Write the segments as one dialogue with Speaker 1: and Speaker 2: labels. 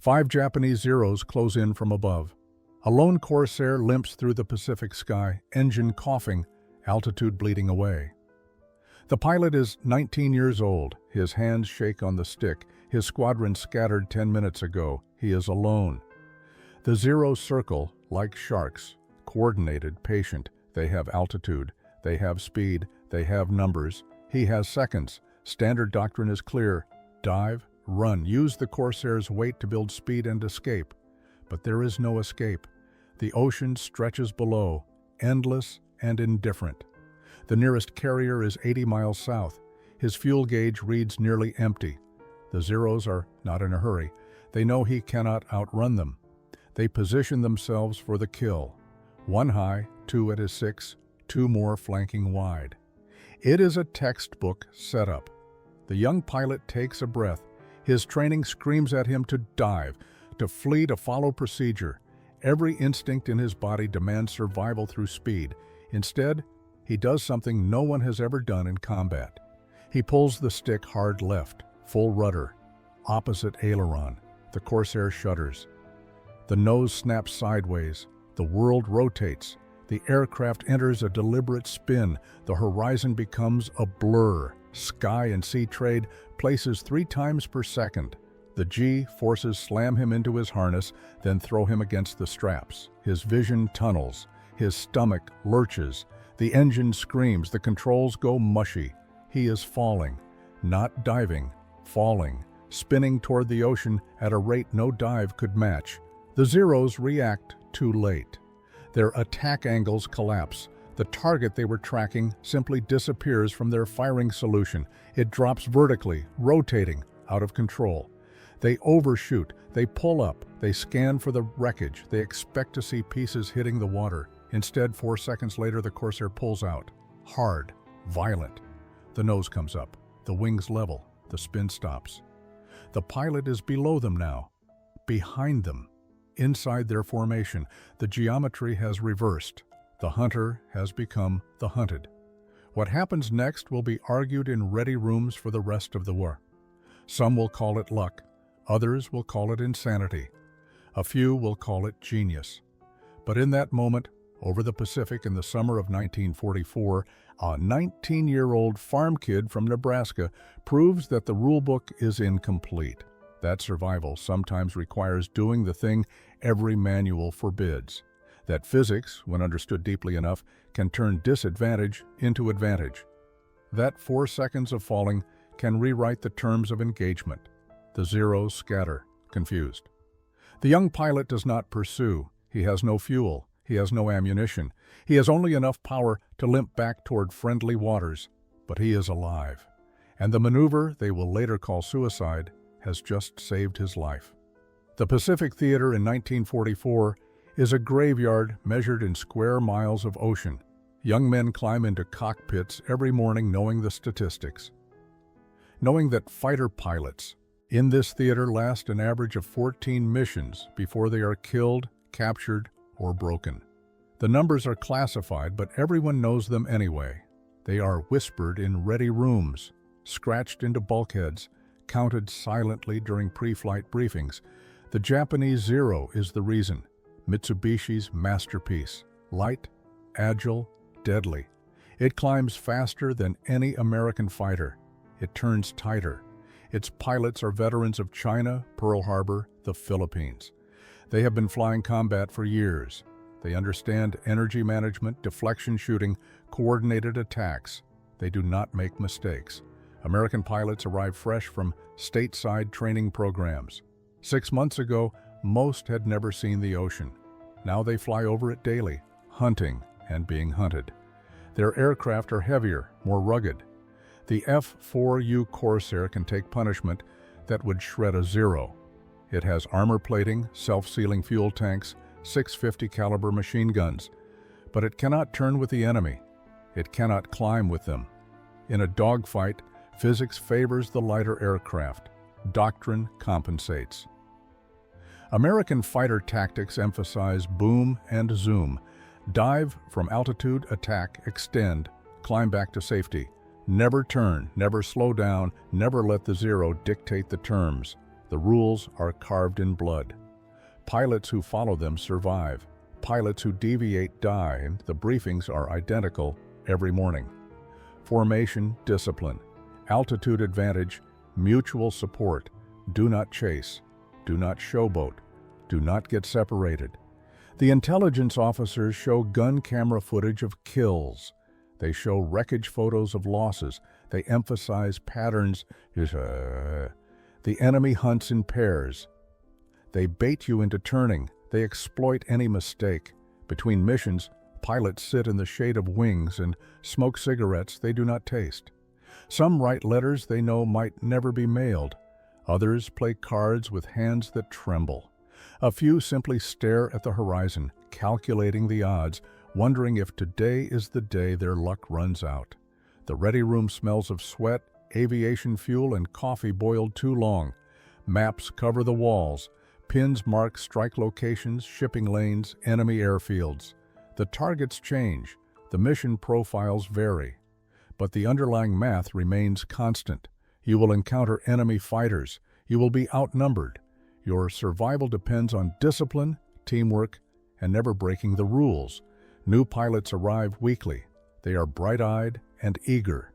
Speaker 1: 5 Japanese Zeros close in from above. A lone Corsair limps through the Pacific sky, engine coughing, altitude bleeding away. The pilot is 19 years old. His hands shake on the stick. His squadron scattered 10 minutes ago. He is alone. The Zeros circle like sharks, coordinated, patient. They have altitude. They have speed. They have numbers. He has seconds. Standard doctrine is clear. Dive, run. Use the Corsair's weight to build speed and escape. But there is no escape. The ocean stretches below, endless and indifferent. The nearest carrier is 80 miles south. His fuel gauge reads nearly empty. The Zeros are not in a hurry. They know he cannot outrun them. They position themselves for the kill. 1 high, 2 at his 6, 2 more flanking wide. It is a textbook setup. The young pilot takes a breath. His training screams at him to dive, to flee, to follow procedure. Every instinct in his body demands survival through speed. Instead, he does something no one has ever done in combat. He pulls the stick hard left, full rudder, opposite aileron. The Corsair shudders. The nose snaps sideways. The world rotates. The aircraft enters a deliberate spin. The horizon becomes a blur. Sky and sea trade places 3 times per second. The G-forces slam him into his harness, then throw him against the straps. His vision tunnels. His stomach lurches. The engine screams. The controls go mushy. He is falling. Not diving. Falling. Spinning toward the ocean at a rate no dive could match. The Zeros react too late. Their attack angles collapse. The target they were tracking simply disappears from their firing solution. It drops vertically, rotating, out of control. They overshoot, they pull up, they scan for the wreckage. They expect to see pieces hitting the water. Instead, 4 seconds later, the Corsair pulls out. Hard, violent. The nose comes up, the wings level, the spin stops. The pilot is below them now, behind them. Inside their formation, the geometry has reversed. The hunter has become the hunted. What happens next will be argued in ready rooms for the rest of the war. Some will call it luck. Others will call it insanity. A few will call it genius. But in that moment, over the Pacific in the summer of 1944, a 19-year-old farm kid from Nebraska proves that the rulebook is incomplete. That survival sometimes requires doing the thing every manual forbids. That physics, when understood deeply enough, can turn disadvantage into advantage. That 4 seconds of falling can rewrite the terms of engagement. The Zeros scatter, confused. The young pilot does not pursue. He has no fuel. He has no ammunition. He has only enough power to limp back toward friendly waters. But he is alive. And the maneuver they will later call suicide has just saved his life. The Pacific Theater in 1944 is a graveyard measured in square miles of ocean. Young men climb into cockpits every morning knowing the statistics. Knowing that fighter pilots in this theater last an average of 14 missions before they are killed, captured, or broken. The numbers are classified, but everyone knows them anyway. They are whispered in ready rooms, scratched into bulkheads, counted silently during pre-flight briefings. The Japanese Zero is the reason. Mitsubishi's masterpiece. Light, agile, deadly. It climbs faster than any American fighter. It turns tighter. Its pilots are veterans of China, Pearl Harbor, the Philippines. They have been flying combat for years. They understand energy management, deflection shooting, coordinated attacks. They do not make mistakes. American pilots arrive fresh from stateside training programs. 6 months ago, most had never seen the ocean. Now they fly over it daily, hunting and being hunted. Their aircraft are heavier, more rugged. The F-4U Corsair can take punishment that would shred a Zero. It has armor plating, self-sealing fuel tanks, 650 caliber machine guns. But it cannot turn with the enemy. It cannot climb with them. In a dogfight, physics favors the lighter aircraft. Doctrine compensates. American fighter tactics emphasize boom and zoom. Dive from altitude, attack, extend, climb back to safety. Never turn, never slow down, never let the Zero dictate the terms. The rules are carved in blood. Pilots who follow them survive. Pilots who deviate die, and the briefings are identical every morning. Formation, discipline, altitude advantage, mutual support. Do not chase. Do not showboat. Do not get separated. The intelligence officers show gun camera footage of kills. They show wreckage photos of losses. They emphasize patterns. The enemy hunts in pairs. They bait you into turning. They exploit any mistake. Between missions, pilots sit in the shade of wings and smoke cigarettes they do not taste. Some write letters they know might never be mailed. Others play cards with hands that tremble. A few simply stare at the horizon, calculating the odds, wondering if today is the day their luck runs out. The ready room smells of sweat, aviation fuel, and coffee boiled too long. Maps cover the walls. Pins mark strike locations, shipping lanes, enemy airfields. The targets change. The mission profiles vary. But the underlying math remains constant. You will encounter enemy fighters. You will be outnumbered. Your survival depends on discipline, teamwork, and never breaking the rules. New pilots arrive weekly. They are bright-eyed and eager.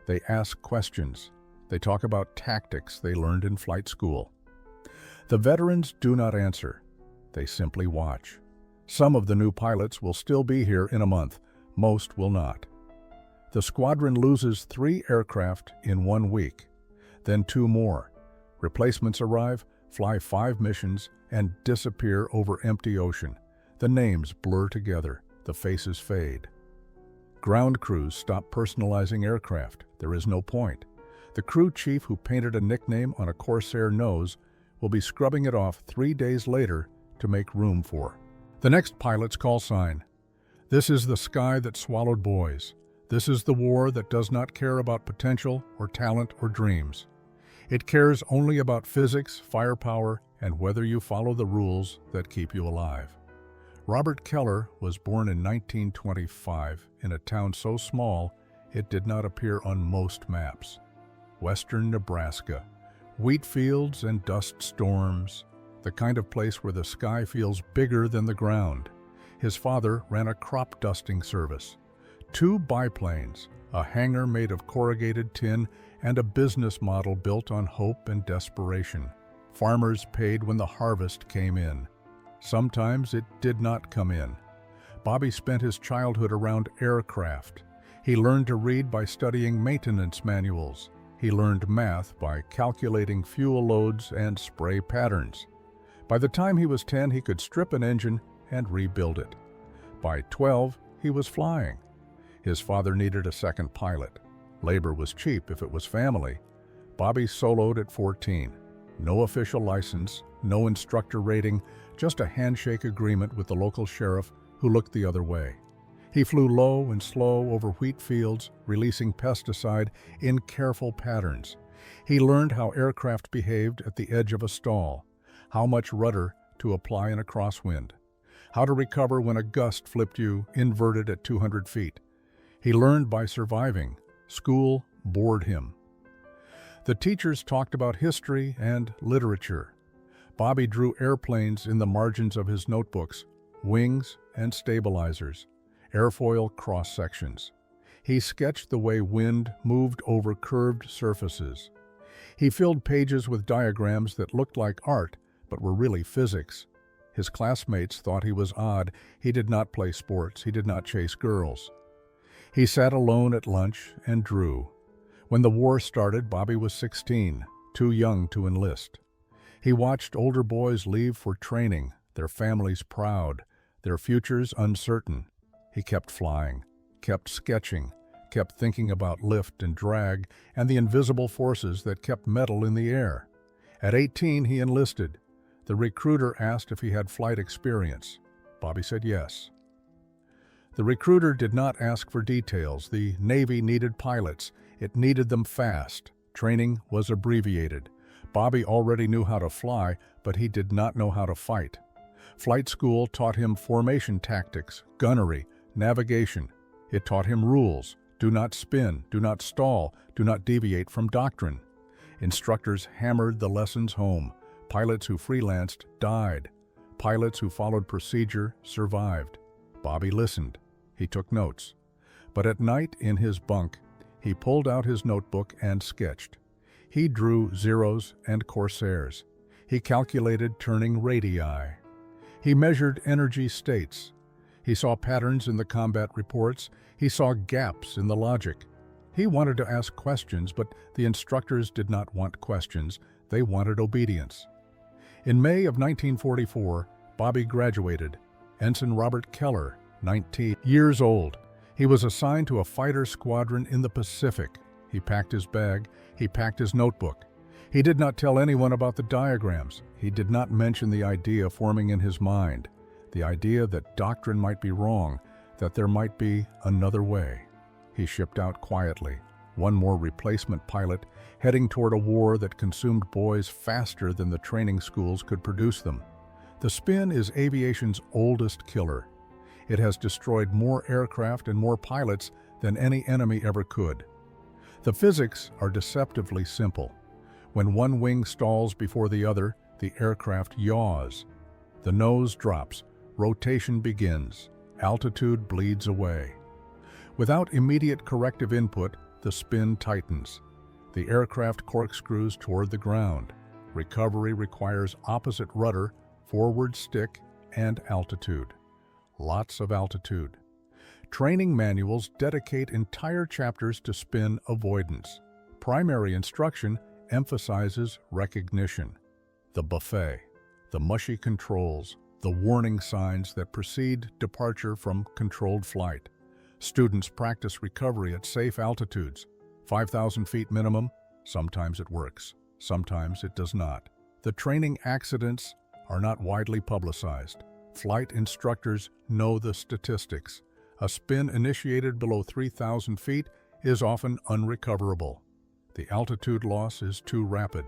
Speaker 1: They ask questions. They talk about tactics they learned in flight school. The veterans do not answer. They simply watch. Some of the new pilots will still be here in a month. Most will not. The squadron loses 3 aircraft in 1 week, then 2 more. Replacements arrive, fly 5 missions, and disappear over empty ocean. The names blur together. The faces fade. Ground crews stop personalizing aircraft. There is no point. The crew chief who painted a nickname on a Corsair nose will be scrubbing it off 3 days later to make room for the next pilot's call sign. This is the sky that swallowed boys. This is the war that does not care about potential or talent or dreams. It cares only about physics, firepower, and whether you follow the rules that keep you alive. Robert Keller was born in 1925 in a town so small it did not appear on most maps. Western Nebraska. Wheat fields and dust storms, the kind of place where the sky feels bigger than the ground. His father ran a crop dusting service. 2 biplanes, a hangar made of corrugated tin, and a business model built on hope and desperation. Farmers paid when the harvest came in. Sometimes it did not come in. Bobby spent his childhood around aircraft. He learned to read by studying maintenance manuals. He learned math by calculating fuel loads and spray patterns. By the time he was 10, he could strip an engine and rebuild it. By 12, he was flying. His father needed a second pilot. Labor was cheap if it was family. Bobby soloed at 14. No official license, no instructor rating, just a handshake agreement with the local sheriff who looked the other way. He flew low and slow over wheat fields, releasing pesticide in careful patterns. He learned how aircraft behaved at the edge of a stall, how much rudder to apply in a crosswind, how to recover when a gust flipped you inverted at 200 feet. He learned by surviving. School bored him. The teachers talked about history and literature. Bobby drew airplanes in the margins of his notebooks, wings and stabilizers, airfoil cross-sections. He sketched the way wind moved over curved surfaces. He filled pages with diagrams that looked like art, but were really physics. His classmates thought he was odd. He did not play sports. He did not chase girls. He sat alone at lunch and drew. When the war started, Bobby was 16, too young to enlist. He watched older boys leave for training, their families proud, their futures uncertain. He kept flying, kept sketching, kept thinking about lift and drag and the invisible forces that kept metal in the air. At 18, he enlisted. The recruiter asked if he had flight experience. Bobby said yes. The recruiter did not ask for details. The Navy needed pilots. It needed them fast. Training was abbreviated. Bobby already knew how to fly, but he did not know how to fight. Flight school taught him formation tactics, gunnery, navigation. It taught him rules. Do not spin, do not stall, do not deviate from doctrine. Instructors hammered the lessons home. Pilots who freelanced died. Pilots who followed procedure survived. Bobby listened. He took notes. But at night in his bunk, he pulled out his notebook and sketched. He drew zeros and Corsairs. He calculated turning radii. He measured energy states. He saw patterns in the combat reports. He saw gaps in the logic. He wanted to ask questions, but the instructors did not want questions. They wanted obedience. In May of 1944, Bobby graduated. Ensign Robert Keller, 19 years old. He was assigned to a fighter squadron in the Pacific. He packed his bag. He packed his notebook. He did not tell anyone about the diagrams. He did not mention the idea forming in his mind, the idea that doctrine might be wrong, that there might be another way. He shipped out quietly, one more replacement pilot, heading toward a war that consumed boys faster than the training schools could produce them. The Spin is aviation's oldest killer. It has destroyed more aircraft and more pilots than any enemy ever could. The physics are deceptively simple. When one wing stalls before the other, the aircraft yaws. The nose drops, rotation begins, altitude bleeds away. Without immediate corrective input, the Spin tightens. The aircraft corkscrews toward the ground. Recovery requires opposite rudder, forward stick, and altitude. Lots of altitude. Training manuals dedicate entire chapters to Spin avoidance. Primary instruction emphasizes recognition. The buffet, the mushy controls, the warning signs that precede departure from controlled flight. Students practice recovery at safe altitudes. 5,000 feet minimum. Sometimes it works. Sometimes it does not. The training accidents are not widely publicized. Flight instructors know the statistics. A Spin initiated below 3,000 feet is often unrecoverable. The altitude loss is too rapid.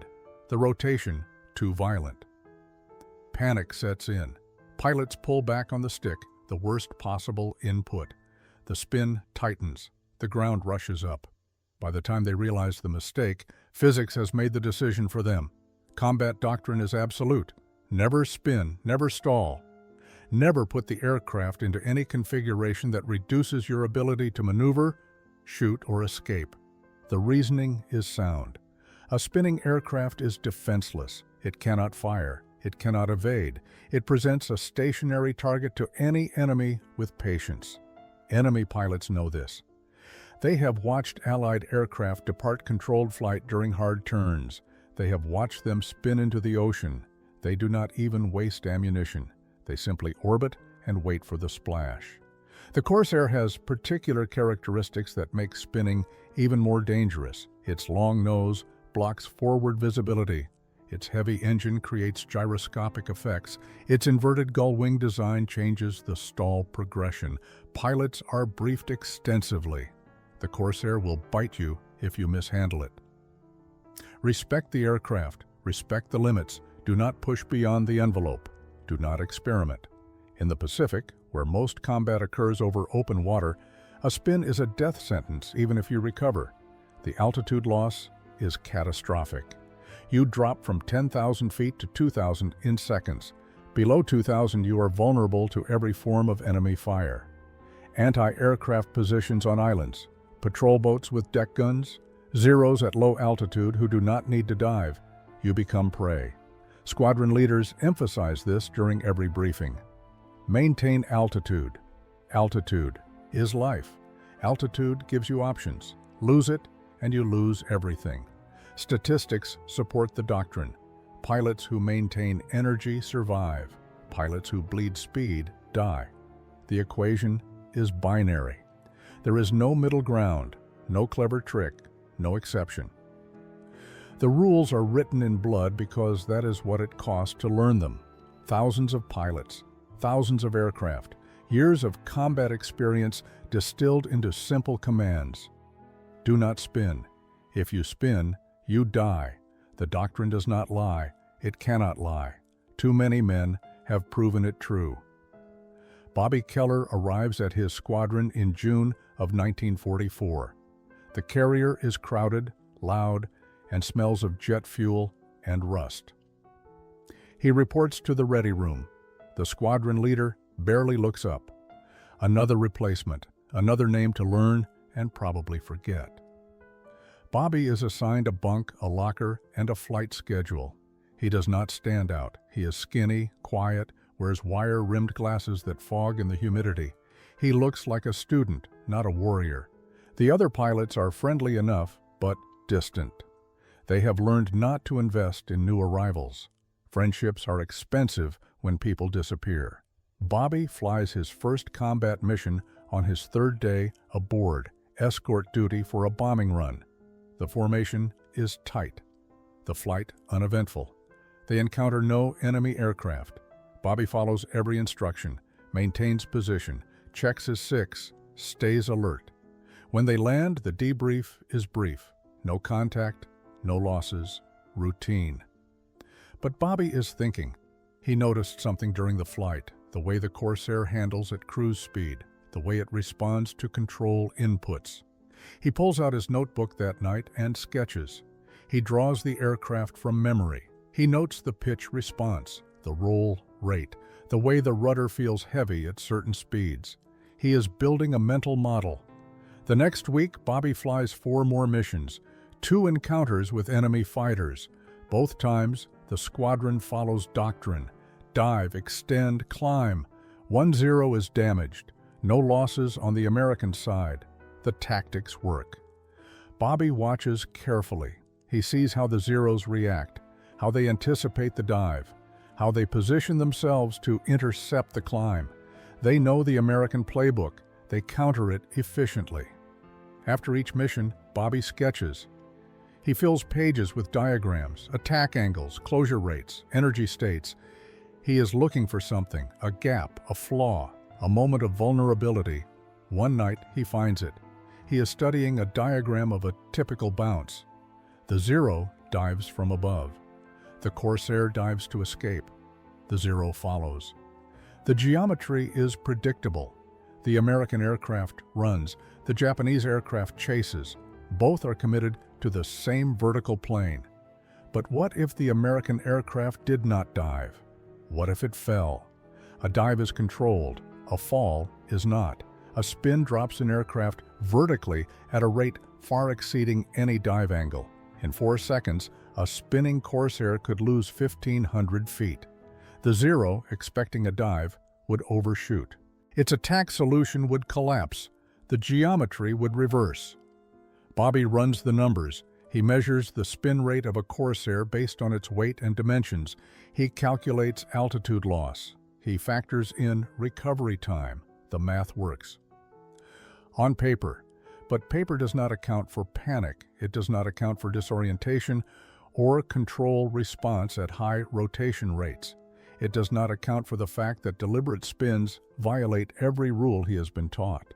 Speaker 1: The rotation too violent. Panic sets in. Pilots pull back on the stick, the worst possible input. The Spin tightens. The ground rushes up. By the time they realize the mistake, physics has made the decision for them. Combat doctrine is absolute. Never spin, never stall. Never put the aircraft into any configuration that reduces your ability to maneuver, shoot, or escape. The reasoning is sound. A spinning aircraft is defenseless. It cannot fire. It cannot evade. It presents a stationary target to any enemy with patience. Enemy pilots know this. They have watched Allied aircraft depart controlled flight during hard turns. They have watched them spin into the ocean. They do not even waste ammunition. They simply orbit and wait for the splash. The Corsair has particular characteristics that make spinning even more dangerous. Its long nose blocks forward visibility. Its heavy engine creates gyroscopic effects. Its inverted gull wing design changes the stall progression. Pilots are briefed extensively. The Corsair will bite you if you mishandle it. Respect the aircraft. Respect the limits. Do not push beyond the envelope. Do not experiment. In the Pacific, where most combat occurs over open water, a spin is a death sentence even if you recover. The altitude loss is catastrophic. You drop from 10,000 feet to 2,000 in seconds. Below 2,000, you are vulnerable to every form of enemy fire. Anti-aircraft positions on islands, patrol boats with deck guns, Zeros at low altitude who do not need to dive. You become prey. Squadron leaders emphasize this during every briefing. Maintain altitude. Altitude is life. Altitude gives you options. Lose it, and you lose everything. Statistics support the doctrine. Pilots who maintain energy survive. Pilots who bleed speed die. The equation is binary. There is no middle ground, no clever trick, no exception. The rules are written in blood because that is what it costs to learn them. Thousands of pilots, thousands of aircraft, years of combat experience distilled into simple commands. Do not spin. If you spin, you die. The doctrine does not lie. It cannot lie. Too many men have proven it true. Bobby Keller arrives at his squadron in June of 1944. The carrier is crowded, loud, and smells of jet fuel and rust. He reports to the ready room. The squadron leader barely looks up. Another replacement, another name to learn and probably forget. Bobby is assigned a bunk, a locker, and a flight schedule. He does not stand out. He is skinny, quiet, wears wire-rimmed glasses that fog in the humidity. He looks like a student, not a warrior. The other pilots are friendly enough, but distant. They have learned not to invest in new arrivals. Friendships are expensive when people disappear. Bobby flies his first combat mission on his third day aboard, escort duty for a bombing run. The formation is tight. The flight uneventful. They encounter no enemy aircraft. Bobby follows every instruction, maintains position, checks his six, stays alert. When they land, the debrief is brief. No contact, no losses, routine. But Bobby is thinking. He noticed something during the flight, the way the Corsair handles at cruise speed, the way it responds to control inputs. He pulls out his notebook that night and sketches. He draws the aircraft from memory. He notes the pitch response, the roll rate, the way the rudder feels heavy at certain speeds. He is building a mental model. The next week, Bobby flies 4 more missions, 2 encounters with enemy fighters. Both times, the squadron follows doctrine. Dive, extend, climb. 1-0 is damaged. No losses on the American side. The tactics work. Bobby watches carefully. He sees how the Zeros react, how they anticipate the dive, how they position themselves to intercept the climb. They know the American playbook. They counter it efficiently. After each mission, Bobby sketches. He fills pages with diagrams, attack angles, closure rates, energy states. He is looking for something, a gap, a flaw, a moment of vulnerability. One night, he finds it. He is studying a diagram of a typical bounce. The Zero dives from above. The Corsair dives to escape. The Zero follows. The geometry is predictable. The American aircraft runs. The Japanese aircraft chases. Both are committed to the same vertical plane. But what if the American aircraft did not dive? What if it fell? A dive is controlled. A fall is not. A spin drops an aircraft vertically at a rate far exceeding any dive angle. In 4 seconds, a spinning Corsair could lose 1,500 feet. The Zero, expecting a dive, would overshoot. Its attack solution would collapse. The geometry would reverse. Bobby runs the numbers. He measures the spin rate of a Corsair based on its weight and dimensions. He calculates altitude loss. He factors in recovery time. The math works. On paper. But paper does not account for panic. It does not account for disorientation or control response at high rotation rates. It does not account for the fact that deliberate spins violate every rule he has been taught.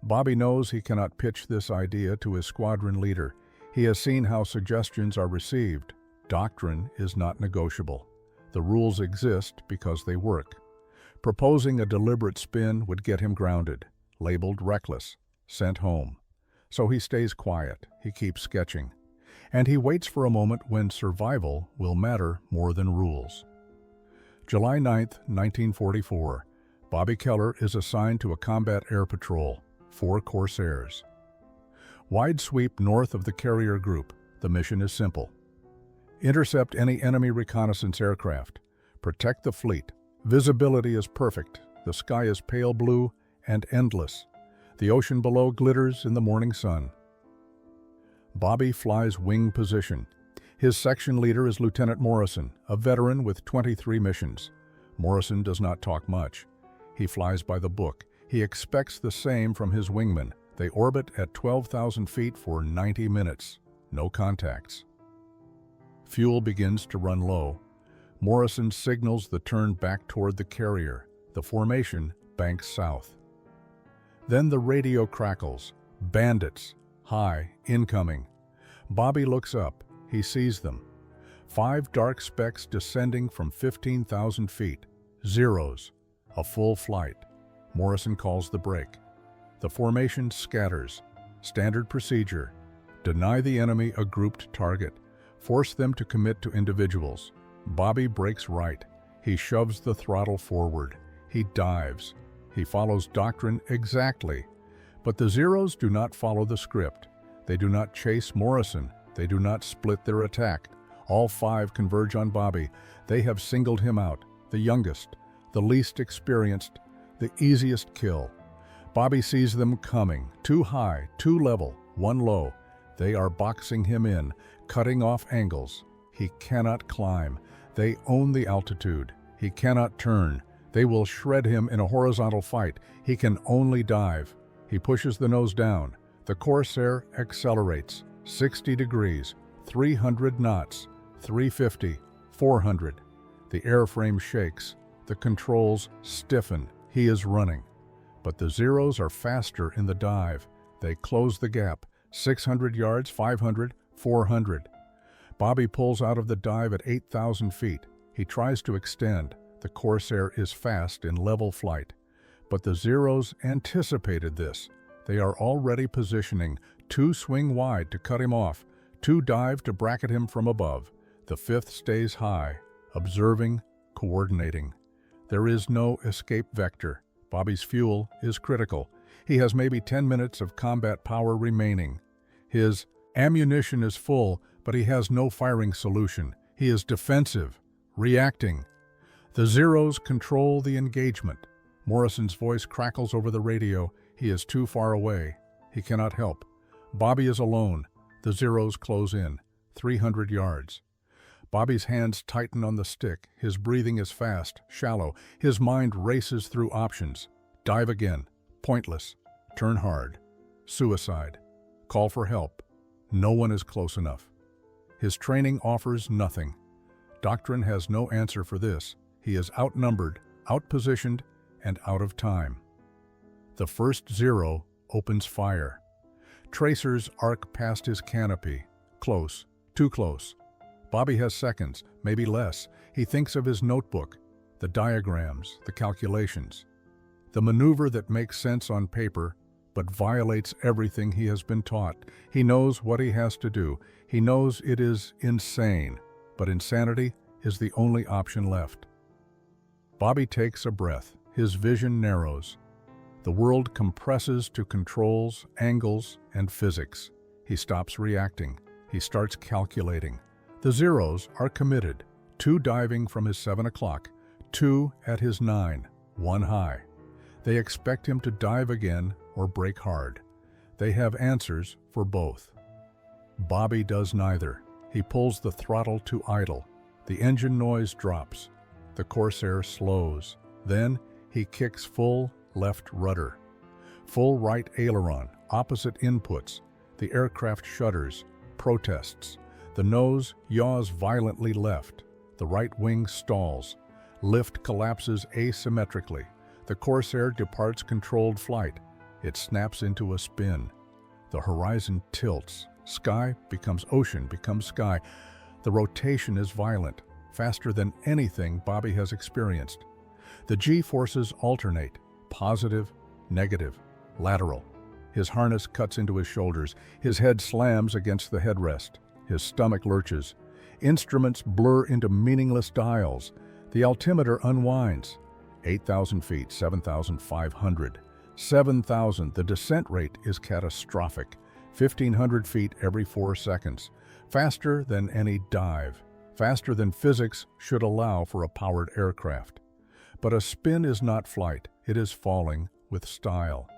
Speaker 1: Bobby knows he cannot pitch this idea to his squadron leader. He has seen how suggestions are received. Doctrine is not negotiable. The rules exist because they work. Proposing a deliberate spin would get him grounded, labeled reckless, sent home. So he stays quiet, he keeps sketching, and he waits for a moment when survival will matter more than rules. July 9, 1944, Bobby Keller is assigned to a combat air patrol, 4 Corsairs. Wide sweep north of the carrier group. The mission is simple. Intercept any enemy reconnaissance aircraft. Protect the fleet. Visibility is perfect. The sky is pale blue and endless. The ocean below glitters in the morning sun. Bobby flies wing position. His section leader is Lieutenant Morrison, a veteran with 23 missions. Morrison does not talk much. He flies by the book. He expects the same from his wingmen. They orbit at 12,000 feet for 90 minutes. No contacts. Fuel begins to run low. Morrison signals the turn back toward the carrier. The formation banks south. Then the radio crackles. Bandits. High. Incoming. Bobby looks up. He sees them. 5 dark specks descending from 15,000 feet. Zeros. A full flight. Morrison calls the break. The formation scatters. Standard procedure. Deny the enemy a grouped target. Force them to commit to individuals. Bobby brakes right. He shoves the throttle forward. He dives. He follows doctrine exactly. But the Zeros do not follow the script. They do not chase Morrison. They do not split their attack. All five converge on Bobby. They have singled him out, the youngest, the least experienced, the easiest kill. Bobby sees them coming, too high, too level, one low. They are boxing him in, cutting off angles. He cannot climb. They own the altitude. He cannot turn. They will shred him in a horizontal fight. He can only dive. He pushes the nose down. The Corsair accelerates. 60 degrees, 300 knots, 350, 400. The airframe shakes. The controls stiffen. He is running. But the Zeros are faster in the dive. They close the gap. 600 yards, 500, 400. Bobby pulls out of the dive at 8,000 feet. He tries to extend. The Corsair is fast in level flight. But the Zeros anticipated this. They are already positioning. 2 swing wide to cut him off. 2 dive to bracket him from above. The 5th stays high, observing, coordinating. There is no escape vector. Bobby's fuel is critical. He has maybe 10 minutes of combat power remaining. His ammunition is full, but he has no firing solution. He is defensive, reacting. The Zeros control the engagement. Morrison's voice crackles over the radio. He is too far away. He cannot help. Bobby is alone. The Zeros close in. 300 yards. Bobby's hands tighten on the stick. His breathing is fast, shallow. His mind races through options. Dive again. Pointless. Turn hard. Suicide. Call for help. No one is close enough. His training offers nothing. Doctrine has no answer for this. He is outnumbered, outpositioned, and out of time. The first Zero opens fire. Tracers arc past his canopy. Close. Too close. Bobby has seconds, maybe less. He thinks of his notebook, the diagrams, the calculations. The maneuver that makes sense on paper, but violates everything he has been taught. He knows what he has to do. He knows it is insane, but insanity is the only option left. Bobby takes a breath. His vision narrows. The world compresses to controls, angles, and physics. He stops reacting. He starts calculating. The Zeros are committed. 2 diving from his 7 o'clock, 2 at his 9, 1 high. They expect him to dive again or break hard. They have answers for both. Bobby does neither. He pulls the throttle to idle. The engine noise drops. The Corsair slows. Then he kicks full left rudder. Full right aileron, opposite inputs. The aircraft shudders, protests. The nose yaws violently left. The right wing stalls. Lift collapses asymmetrically. The Corsair departs controlled flight. It snaps into a spin. The horizon tilts. Sky becomes ocean, becomes sky. The rotation is violent, faster than anything Bobby has experienced. The G-forces alternate, positive, negative, lateral. His harness cuts into his shoulders. His head slams against the headrest. His stomach lurches. Instruments blur into meaningless dials. The altimeter unwinds. 8,000 feet, 7,500. 7,000. The descent rate is catastrophic. 1,500 feet every 4 seconds. Faster than any dive. Faster than physics should allow for a powered aircraft. But a spin is not flight. It is falling with style.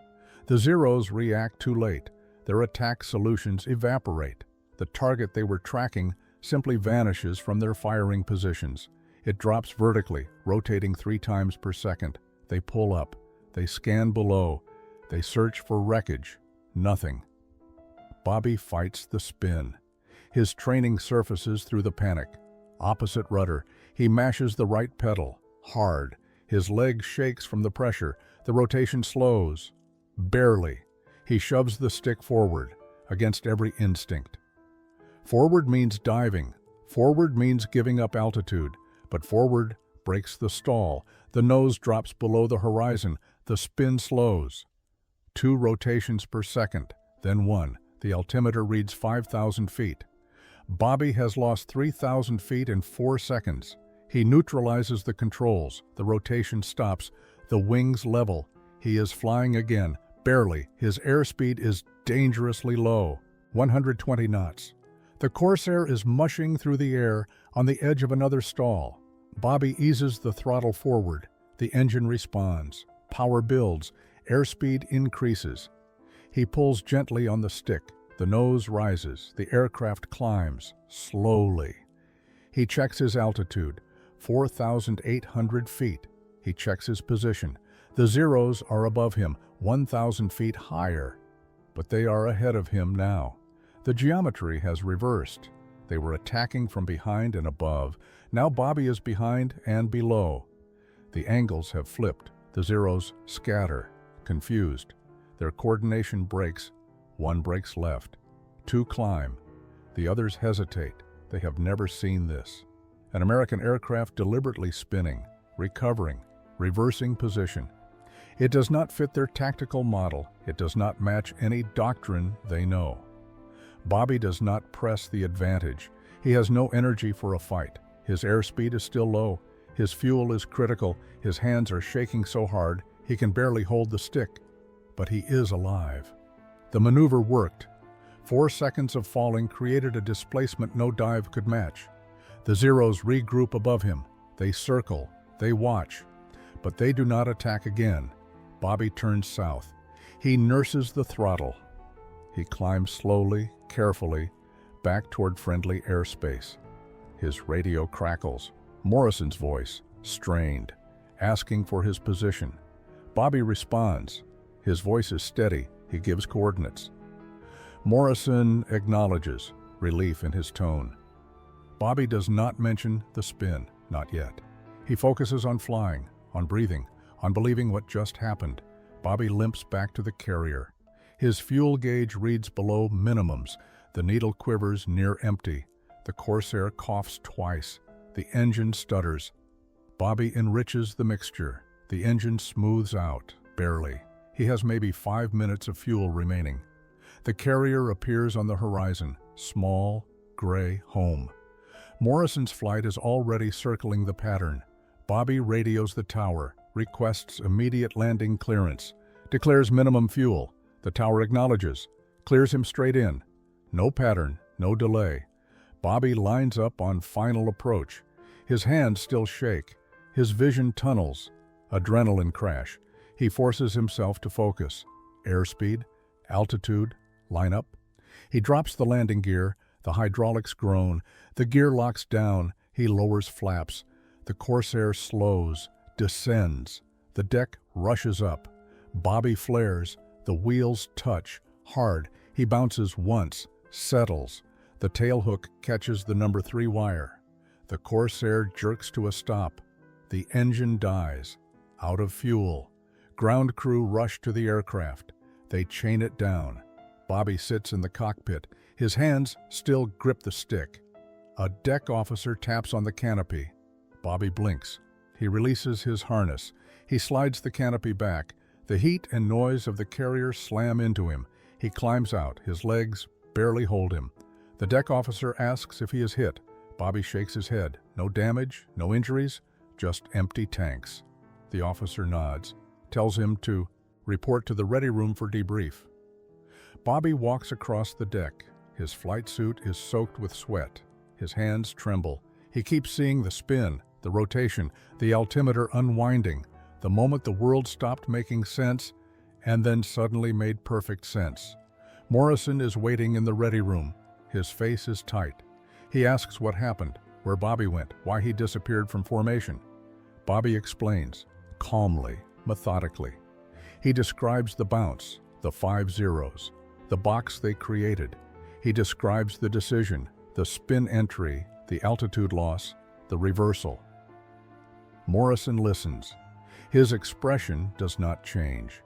Speaker 1: The Zeros react too late. Their attack solutions evaporate. The target they were tracking simply vanishes from their firing positions. It drops vertically, rotating 3 times per second. They pull up. They scan below. They search for wreckage. Nothing. Bobby fights the spin. His training surfaces through the panic. Opposite rudder. He mashes the right pedal. Hard. His leg shakes from the pressure. The rotation slows. Barely. He shoves the stick forward, against every instinct. Forward means diving. Forward means giving up altitude. But forward breaks the stall. The nose drops below the horizon. The spin slows. 2 rotations per second, then 1. The altimeter reads 5,000 feet. Bobby has lost 3,000 feet in 4 seconds. He neutralizes the controls. The rotation stops. The wings level. He is flying again, barely. His airspeed is dangerously low, 120 knots. The Corsair is mushing through the air on the edge of another stall. Bobby eases the throttle forward. The engine responds. Power builds. Airspeed increases. He pulls gently on the stick. The nose rises. The aircraft climbs, slowly. He checks his altitude, 4,800 feet. He checks his position. The zeros are above him, 1,000 feet higher. But they are ahead of him now. The geometry has reversed. They were attacking from behind and above. Now Bobby is behind and below. The angles have flipped. The zeros scatter, confused. Their coordination breaks. One breaks left. Two climb. The others hesitate. They have never seen this. An American aircraft deliberately spinning, recovering, reversing position. It does not fit their tactical model. It does not match any doctrine they know. Bobby does not press the advantage. He has no energy for a fight. His airspeed is still low. His fuel is critical. His hands are shaking so hard he can barely hold the stick. But he is alive. The maneuver worked. 4 seconds of falling created a displacement no dive could match. The zeros regroup above him. They circle. They watch. But they do not attack again. Bobby turns south. He nurses the throttle. He climbs slowly, carefully, back toward friendly airspace. His radio crackles. Morrison's voice, strained, asking for his position. Bobby responds. His voice is steady. He gives coordinates. Morrison acknowledges, relief in his tone. Bobby does not mention the spin, not yet. He focuses on flying, on breathing, on believing what just happened. Bobby limps back to the carrier. His fuel gauge reads below minimums. The needle quivers near empty. The Corsair coughs twice. The engine stutters. Bobby enriches the mixture. The engine smooths out, barely. He has maybe 5 minutes of fuel remaining. The carrier appears on the horizon, small, gray home. Morrison's flight is already circling the pattern. Bobby radios the tower, requests immediate landing clearance, declares minimum fuel. The tower acknowledges, clears him straight in. No pattern, no delay. Bobby lines up on final approach. His hands still shake. His vision tunnels. Adrenaline crash. He forces himself to focus. Airspeed, altitude, line up. He drops the landing gear. The hydraulics groan. The gear locks down. He lowers flaps. The Corsair slows, descends. The deck rushes up. Bobby flares. The wheels touch. Hard. He bounces once, settles. The tailhook catches the number 3 wire. The Corsair jerks to a stop. The engine dies. Out of fuel. Ground crew rush to the aircraft. They chain it down. Bobby sits in the cockpit. His hands still grip the stick. A deck officer taps on the canopy. Bobby blinks. He releases his harness. He slides the canopy back. The heat and noise of the carrier slam into him. He climbs out. His legs barely hold him. The deck officer asks if he is hit. Bobby shakes his head. No damage, no injuries, just empty tanks. The officer nods, tells him to report to the ready room for debrief. Bobby walks across the deck. His flight suit is soaked with sweat. His hands tremble. He keeps seeing the spin, the rotation, the altimeter unwinding, the moment the world stopped making sense and then suddenly made perfect sense. Morrison is waiting in the ready room. His face is tight. He asks what happened, where Bobby went, why he disappeared from formation. Bobby explains, calmly, methodically. He describes the bounce, the 5 zeros, the box they created. He describes the decision, the spin entry, the altitude loss, the reversal. Morrison listens. His expression does not change.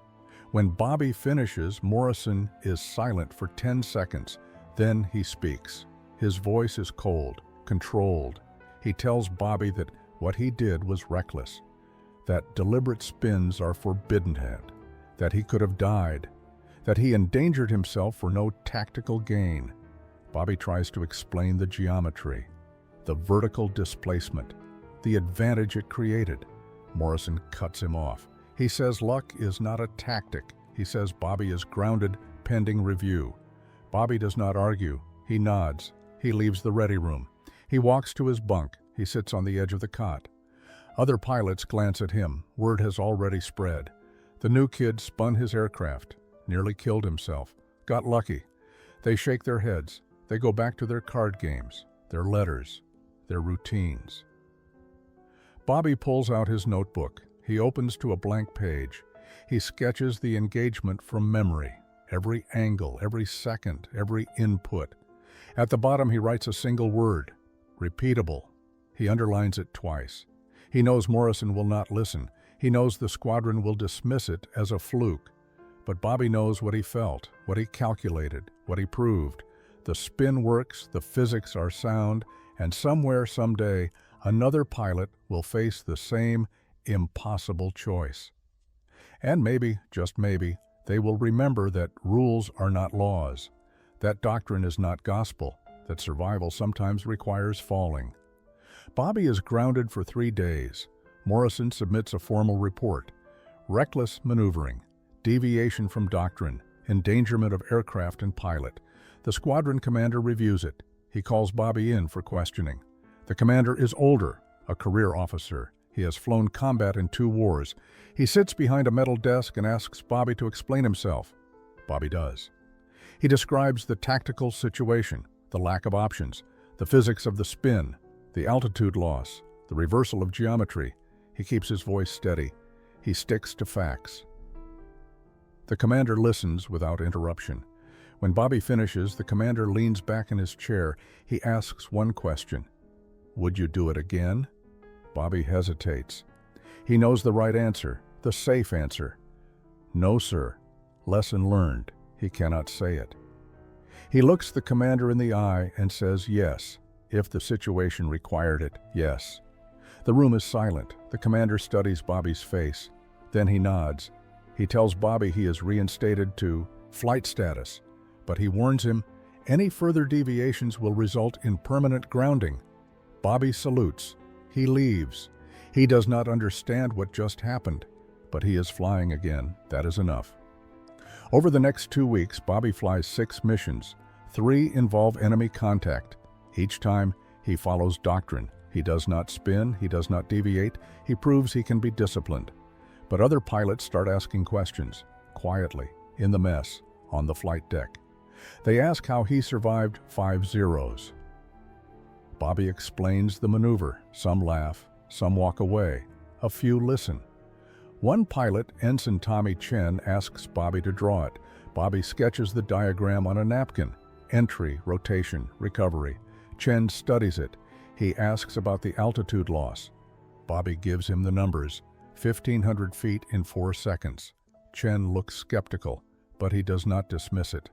Speaker 1: When Bobby finishes, Morrison is silent for 10 seconds. Then he speaks. His voice is cold, controlled. He tells Bobby that what he did was reckless, that deliberate spins are forbidden, that he could have died, that he endangered himself for no tactical gain. Bobby tries to explain the geometry, the vertical displacement, the advantage it created. Morrison cuts him off. He says luck is not a tactic. He says Bobby is grounded pending review. Bobby does not argue. He nods. He leaves the ready room. He walks to his bunk. He sits on the edge of the cot. Other pilots glance at him. Word has already spread. The new kid spun his aircraft, nearly killed himself, got lucky. They shake their heads. They go back to their card games, their letters, their routines. Bobby pulls out his notebook. He opens to a blank page. He sketches the engagement from memory, every angle, every second, every input. At the bottom, he writes a single word, repeatable. He underlines it twice. He knows Morrison will not listen. He knows the squadron will dismiss it as a fluke. But Bobby knows what he felt, what he calculated, what he proved. The spin works, the physics are sound, and somewhere, someday, another pilot will face the same impossible choice. And maybe, just maybe, they will remember that rules are not laws, that doctrine is not gospel, that survival sometimes requires falling. Bobby is grounded for 3 days. Morrison submits a formal report. Reckless maneuvering, deviation from doctrine, endangerment of aircraft and pilot. The squadron commander reviews it. He calls Bobby in for questioning. The commander is older, a career officer. He has flown combat in 2 wars. He sits behind a metal desk and asks Bobby to explain himself. Bobby does. He describes the tactical situation, the lack of options, the physics of the spin, the altitude loss, the reversal of geometry. He keeps his voice steady. He sticks to facts. The commander listens without interruption. When Bobby finishes, the commander leans back in his chair. He asks one question. Would you do it again? Bobby hesitates. He knows the right answer, the safe answer. No, sir. Lesson learned. He cannot say it. He looks the commander in the eye and says yes. If the situation required it, yes. The room is silent. The commander studies Bobby's face. Then he nods. He tells Bobby he is reinstated to flight status, but he warns him any further deviations will result in permanent grounding. Bobby salutes. He leaves. He does not understand what just happened, but he is flying again. That is enough. Over the next 2 weeks, Bobby flies 6 missions. 3 involve enemy contact. Each time, he follows doctrine. He does not spin, he does not deviate, he proves he can be disciplined. But other pilots start asking questions, quietly, in the mess, on the flight deck. They ask how he survived 5 zeros. Bobby explains the maneuver. Some laugh, some walk away. A few listen. One pilot, Ensign Tommy Chen, asks Bobby to draw it. Bobby sketches the diagram on a napkin. Entry, rotation, recovery. Chen studies it. He asks about the altitude loss. Bobby gives him the numbers, 1,500 feet in 4 seconds. Chen looks skeptical, but he does not dismiss it.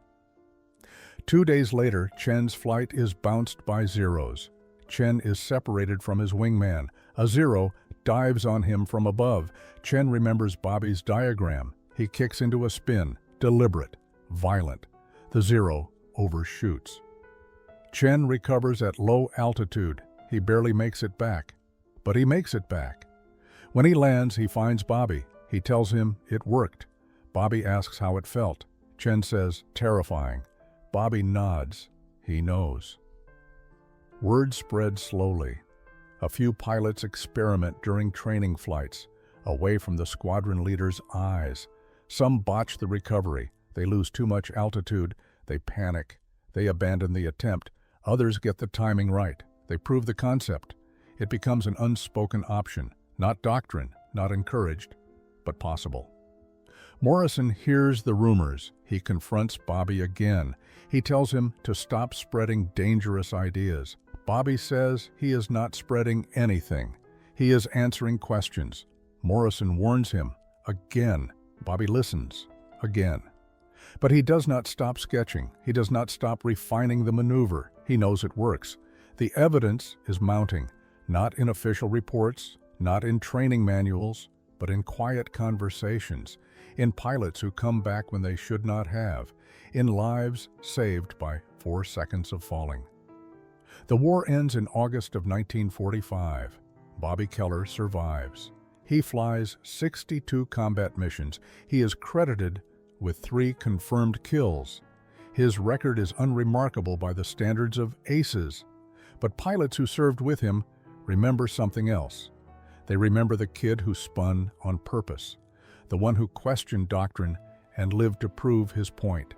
Speaker 1: 2 days later, Chen's flight is bounced by zeros. Chen is separated from his wingman. A zero dives on him from above. Chen remembers Bobby's diagram. He kicks into a spin, deliberate, violent. The zero overshoots. Chen recovers at low altitude. He barely makes it back, but he makes it back. When he lands, he finds Bobby. He tells him it worked. Bobby asks how it felt. Chen says, terrifying. Bobby nods. He knows. Word spreads slowly. A few pilots experiment during training flights, away from the squadron leader's eyes. Some botch the recovery. They lose too much altitude. They panic. They abandon the attempt. Others get the timing right. They prove the concept. It becomes an unspoken option, not doctrine, not encouraged, but possible. Morrison hears the rumors. He confronts Bobby again. He tells him to stop spreading dangerous ideas. Bobby says he is not spreading anything. He is answering questions. Morrison warns him again. Bobby listens again. But he does not stop sketching. He does not stop refining the maneuver. He knows it works. The evidence is mounting, not in official reports, not in training manuals, but in quiet conversations, in pilots who come back when they should not have, in lives saved by 4 seconds of falling. The war ends in August of 1945. Bobby Keller survives. He flies 62 combat missions. He is credited with 3 confirmed kills. His record is unremarkable by the standards of aces. But pilots who served with him remember something else. They remember the kid who spun on purpose, the one who questioned doctrine and lived to prove his point.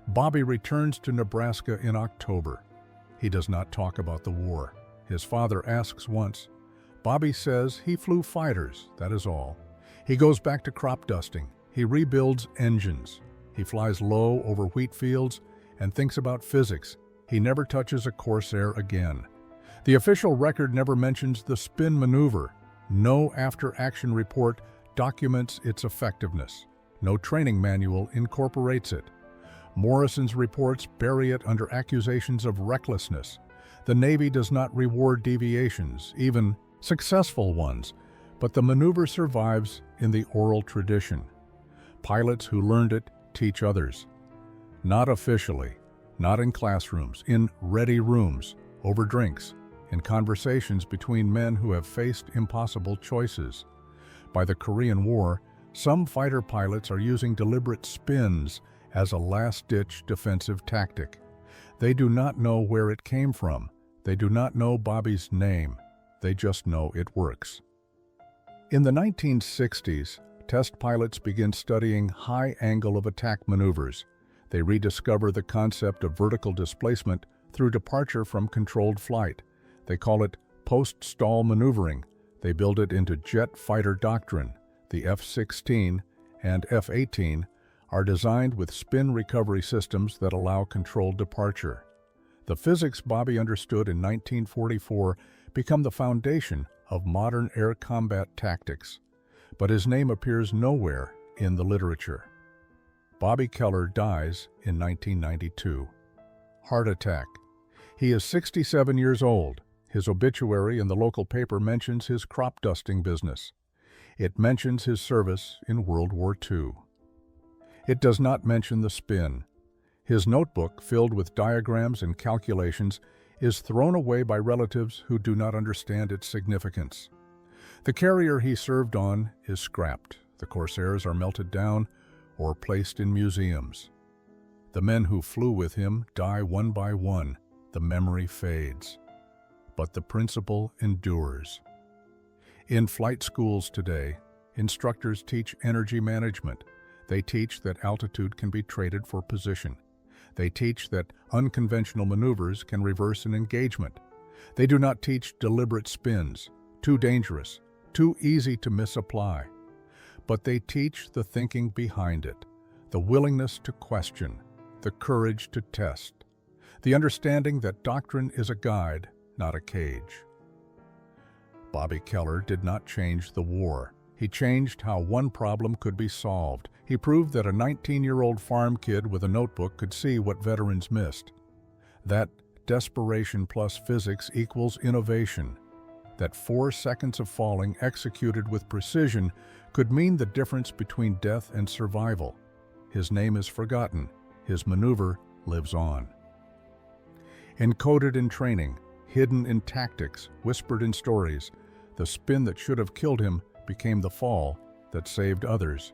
Speaker 1: Bobby returns to Nebraska in October. He does not talk about the war. His father asks once. Bobby says he flew fighters, that is all. He goes back to crop dusting. He rebuilds engines. He flies low over wheat fields and thinks about physics. He never touches a Corsair again. The official record never mentions the Spin maneuver. No after-action report documents its effectiveness. No training manual incorporates it. Morrison's reports bury it under accusations of recklessness. The Navy does not reward deviations, even successful ones, but the maneuver survives in the oral tradition. Pilots who learned it teach others. Not officially, not in classrooms, in ready rooms, over drinks, in conversations between men who have faced impossible choices. By the Korean War, some fighter pilots are using deliberate spins as a last-ditch defensive tactic. They do not know where it came from. They do not know Bobby's name. They just know it works. In the 1960s, test pilots begin studying high angle of attack maneuvers. They rediscover the concept of vertical displacement through departure from controlled flight. They call it post-stall maneuvering. They build it into jet fighter doctrine. The F-16 and F-18 are designed with spin recovery systems that allow controlled departure. The physics Bobby understood in 1944 become the foundation of modern air combat tactics, but his name appears nowhere in the literature. Bobby Keller dies in 1992. Heart attack. He is 67 years old. His obituary in the local paper mentions his crop dusting business. It mentions his service in World War II. It does not mention the spin. His notebook, filled with diagrams and calculations, is thrown away by relatives who do not understand its significance. The carrier he served on is scrapped. The Corsairs are melted down or placed in museums. The men who flew with him die one by one. The memory fades. But the principle endures. In flight schools today, instructors teach energy management. They teach that altitude can be traded for position. They teach that unconventional maneuvers can reverse an engagement. They do not teach deliberate spins, too dangerous, too easy to misapply. But they teach the thinking behind it, the willingness to question, the courage to test, the understanding that doctrine is a guide, not a cage. Bobby Keller did not change the war. He changed how one problem could be solved. He proved that a 19-year-old farm kid with a notebook could see what veterans missed. That desperation plus physics equals innovation. That 4 seconds of falling executed with precision could mean the difference between death and survival. His name is forgotten. His maneuver lives on. Encoded in training, hidden in tactics, whispered in stories, the spin that should have killed him became the fall that saved others.